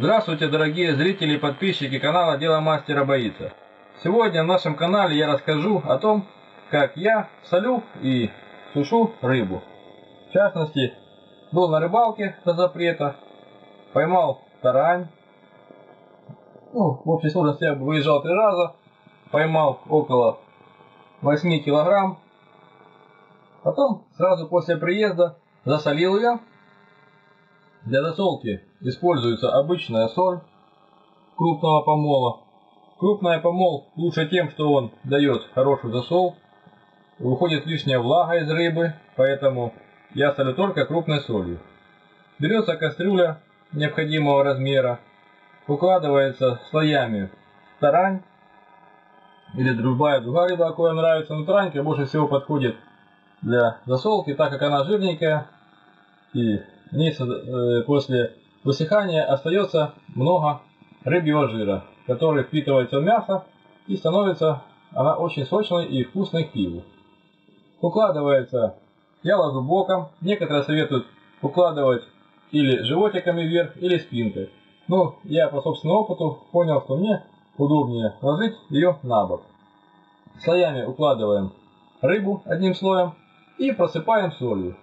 Здравствуйте, дорогие зрители и подписчики канала Дело мастера боится. Сегодня на нашем канале я расскажу о том, как я солю и сушу рыбу. В частности, был на рыбалке до запрета, поймал тарань. В общей сложности я выезжал 3 раза, поймал около 8 килограмм. Потом сразу после приезда засолил ее. Для засолки используется обычная соль крупного помола. Крупный помол лучше тем, что он дает хороший засол. Выходит лишняя влага из рыбы, поэтому я солю только крупной солью. Берется кастрюля необходимого размера, укладывается слоями тарань или другая рыба, какая нравится. Но таранька больше всего подходит для засолки, так как она жирненькая и после высыхания остается много рыбьего жира, который впитывается в мясо и становится она очень сочной и вкусной к пиву. Укладывается, я ложу боком, некоторые советуют укладывать или животиками вверх, или спинкой. Но я по собственному опыту понял, что мне удобнее ложить ее на бок. Слоями укладываем рыбу одним слоем и просыпаем солью.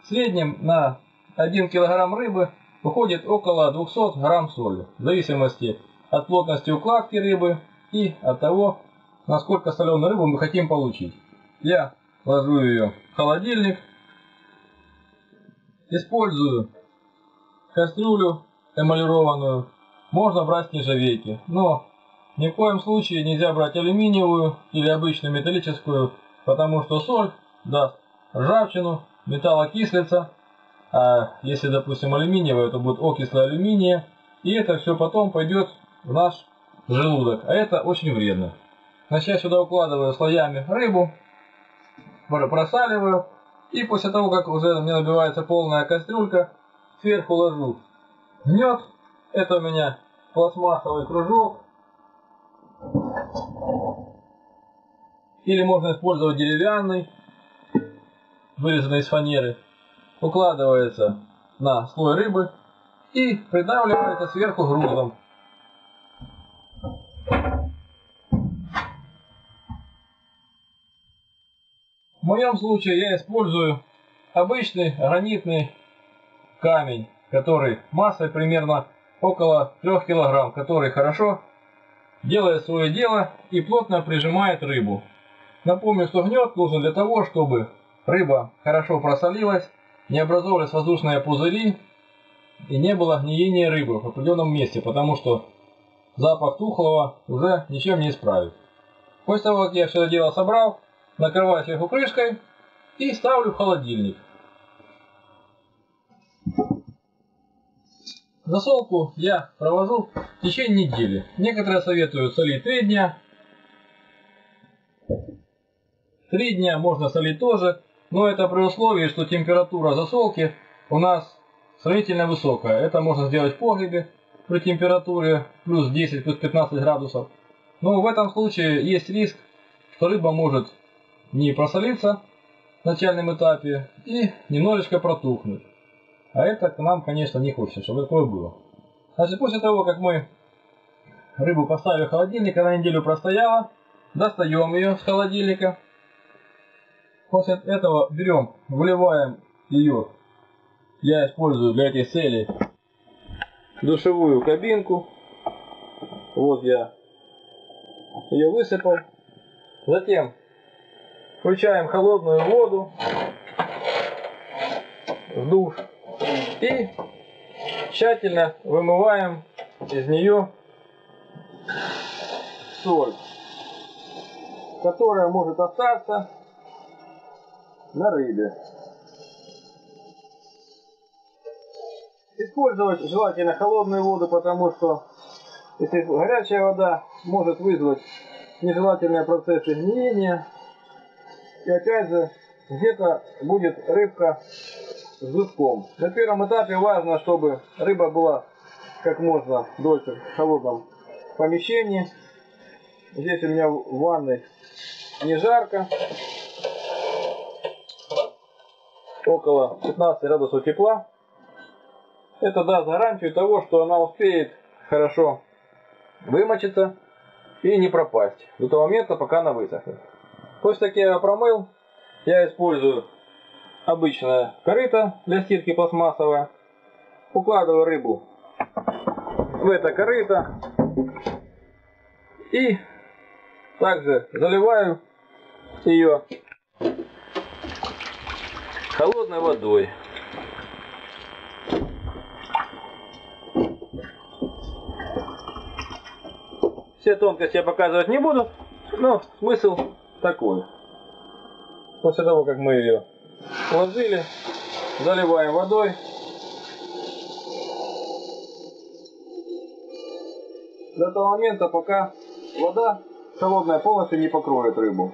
В среднем на 1 килограмм рыбы уходит около 200 грамм соли, в зависимости от плотности укладки рыбы и от того, насколько соленую рыбу мы хотим получить. Я ложу ее в холодильник, использую кастрюлю эмалированную, можно брать нержавейки, но ни в коем случае нельзя брать алюминиевую или обычную металлическую, потому что соль даст ржавчину, металл окислится. А если, допустим, алюминиевая, то будет окисло алюминия, и это все потом пойдет в наш желудок, а это очень вредно. Значит, я сюда укладываю слоями рыбу, просаливаю, и после того, как уже у меня набивается полная кастрюлька, сверху ложу мед. Это у меня пластмассовый кружок, или можно использовать деревянный, вырезанный из фанеры. Укладывается на слой рыбы и придавливается сверху грузом. В моем случае я использую обычный гранитный камень, который массой примерно около 3 килограмм, который хорошо делает свое дело и плотно прижимает рыбу. Напомню, что гнет нужен для того, чтобы рыба хорошо просолилась, не образовывались воздушные пузыри и не было гниения рыбы в определенном месте, потому что запах тухлого уже ничем не исправить. После того, как я все это дело собрал, накрываю сверху крышкой и ставлю в холодильник. Засолку я провожу в течение недели. Некоторые советуют солить 3 дня. 3 дня можно солить тоже, но это при условии, что температура засолки у нас сравнительно высокая. Это можно сделать в погребе при температуре плюс 10, плюс 15 градусов. Но в этом случае есть риск, что рыба может не просолиться на начальном этапе и немножечко протухнуть. А это к нам, конечно, не хочется, чтобы такое было. Значит, после того, как мы рыбу поставили в холодильник, она неделю простояла, достаем ее с холодильника. После этого берем, выливаем ее, я использую для этих целей душевую кабинку. Вот я ее высыпал. Затем включаем холодную воду в душ и тщательно вымываем из нее соль, которая может остаться на рыбе. Использовать желательно холодную воду, потому что если горячая вода может вызвать нежелательные процессы гниения. И опять же, где-то будет рыбка с жирком. На первом этапе важно, чтобы рыба была как можно дольше в холодном помещении. Здесь у меня в ванной не жарко. Около 15 градусов тепла. Это даст гарантию того, что она успеет хорошо вымочиться и не пропасть до того момента, пока она высохнет. После как я ее промыл, я использую обычное корыто для стирки пластмассовое. Укладываю рыбу в это корыто и также заливаю ее холодной водой. Все тонкости я показывать не буду, но смысл такой. После того, как мы ее вложили, заливаем водой. До того момента, пока вода холодная полностью не покроет рыбу.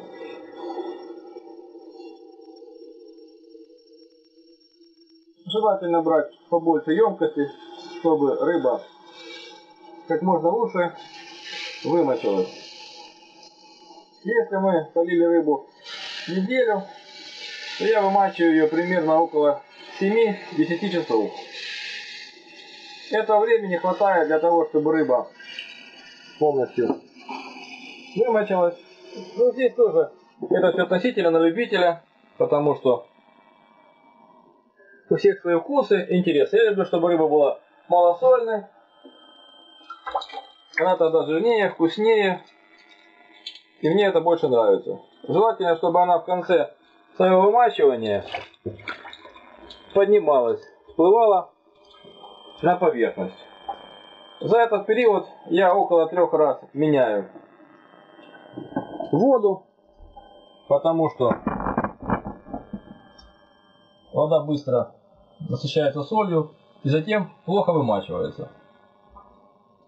Желательно брать побольше емкости, чтобы рыба как можно лучше вымочилась. Если мы солили рыбу неделю, то я вымачиваю ее примерно около 7-10 часов. Этого времени хватает для того, чтобы рыба полностью вымочилась. Ну, здесь тоже это все относительно на любителя, потому что у всех свои вкусы, интересы. Я люблю, чтобы рыба была малосольной. Она тогда жирнее, вкуснее. И мне это больше нравится. Желательно, чтобы она в конце своего вымачивания поднималась, всплывала на поверхность. За этот период я около 3 раз меняю воду, потому что вода быстро насыщается солью и затем плохо вымачивается.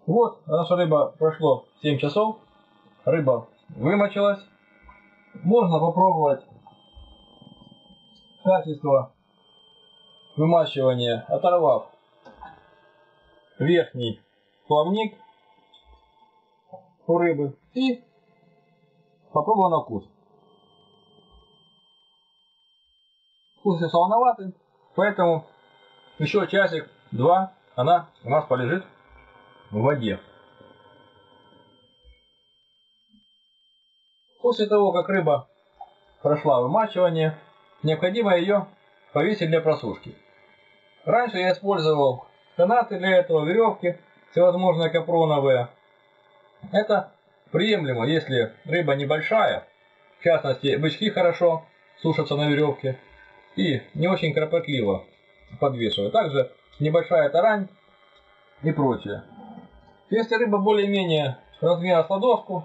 Вот, наша рыба прошло 7 часов, рыба вымочилась. Можно попробовать качество вымачивания, оторвав верхний плавник у рыбы и попробовал на вкус. Вкус солоноватый, поэтому еще часик-два она у нас полежит в воде. После того, как рыба прошла вымачивание, необходимо ее повесить для просушки. Раньше я использовал канаты для этого, веревки, всевозможные капроновые. Это приемлемо, если рыба небольшая, в частности бычки хорошо сушатся на веревке и не очень кропотливо подвешивают. Также небольшая тарань и прочее. Если рыба более-менее размера с ладошку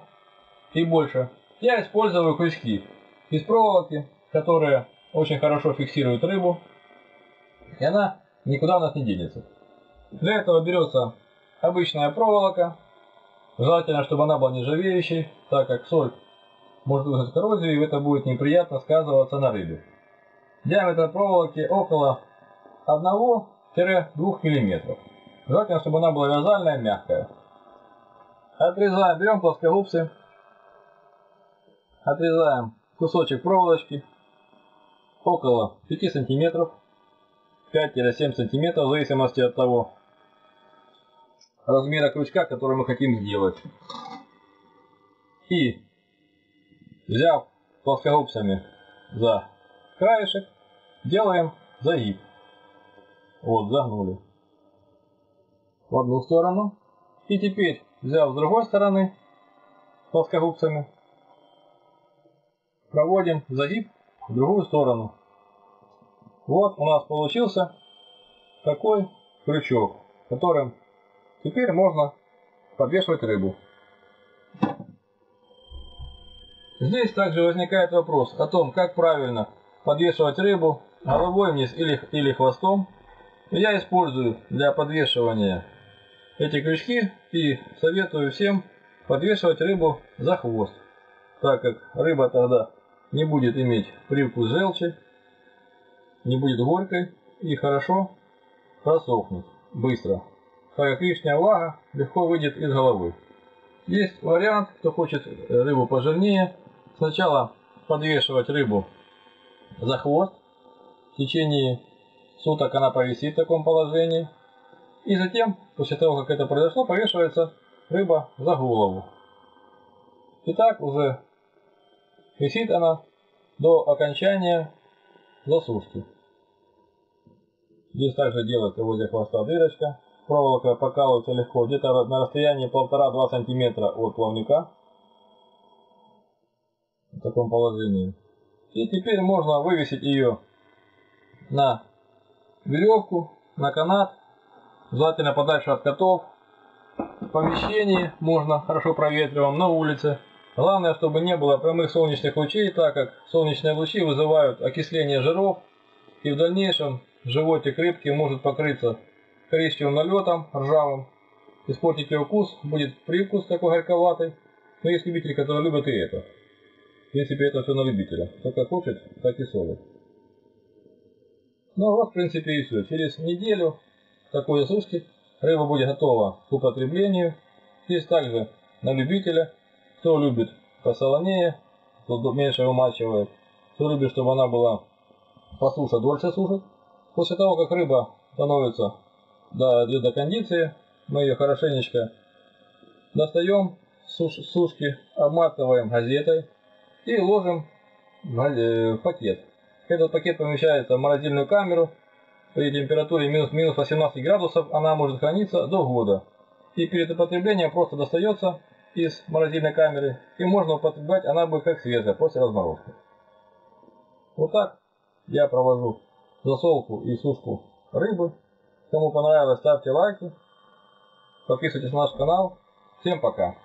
и больше, я использую крючки из проволоки, которые очень хорошо фиксируют рыбу, и она никуда у нас не денется. Для этого берется обычная проволока, желательно, чтобы она была нержавеющей, так как соль может вызвать коррозию, и это будет неприятно сказываться на рыбе. Диаметр проволоки около 1-2 мм. Желательно, чтобы она была вязальная, мягкая. Отрезаем, берем плоскогубцы, отрезаем кусочек проволочки около 5 см, 5-7 см, в зависимости от того размера крючка, который мы хотим сделать. И, взяв плоскогубцами за краешек, делаем загиб. Вот, загнули в одну сторону. И теперь, взяв с другой стороны плоскогубцами, проводим загиб в другую сторону. Вот у нас получился такой крючок, которым теперь можно подвешивать рыбу. Здесь также возникает вопрос о том, как правильно подвешивать рыбу, головой вниз или хвостом. Я использую для подвешивания эти крючки и советую всем подвешивать рыбу за хвост, так как рыба тогда не будет иметь привкус желчи, не будет горькой и хорошо просохнет быстро, так как лишняя влага легко выйдет из головы. Есть вариант, кто хочет рыбу пожирнее, сначала подвешивать рыбу за хвост, в течение суток она повисит в таком положении, И затем, после того, как это произошло, повешивается рыба за голову. И так уже висит она до окончания засушки. Здесь также делается возле хвоста дырочка. Проволока покалывается легко, где-то на расстоянии 1,5-2 см от плавника. В таком положении. И теперь можно вывесить ее на веревку, на канат, желательно подальше от котов. В помещении можно хорошо проветриваем, на улице. Главное, чтобы не было прямых солнечных лучей, так как солнечные лучи вызывают окисление жиров, и в дальнейшем животик рыбки может покрыться коричневым налетом, ржавым. Испортить ее вкус, будет привкус такой горьковатый. Но есть любители, которые любят и это. В принципе, это все на любителя. Кто как хочет, так и солит. Ну вот, в принципе, и все. Через неделю такой засушки рыба будет готова к употреблению. Здесь также на любителя. Кто любит посолонее, кто меньше умачивает. Кто любит, чтобы она была посуше, дольше сушит. После того, как рыба становится до кондиции, мы ее хорошенечко достаем с сушки, обматываем газетой и ложим в пакет. Этот пакет помещается в морозильную камеру. При температуре минус 18 градусов она может храниться до года. И перед употреблением просто достается из морозильной камеры и можно употреблять, она будет как свежая после разморозки. Вот так я провожу засолку и сушку рыбы. Кому понравилось, ставьте лайки, подписывайтесь на наш канал. Всем пока!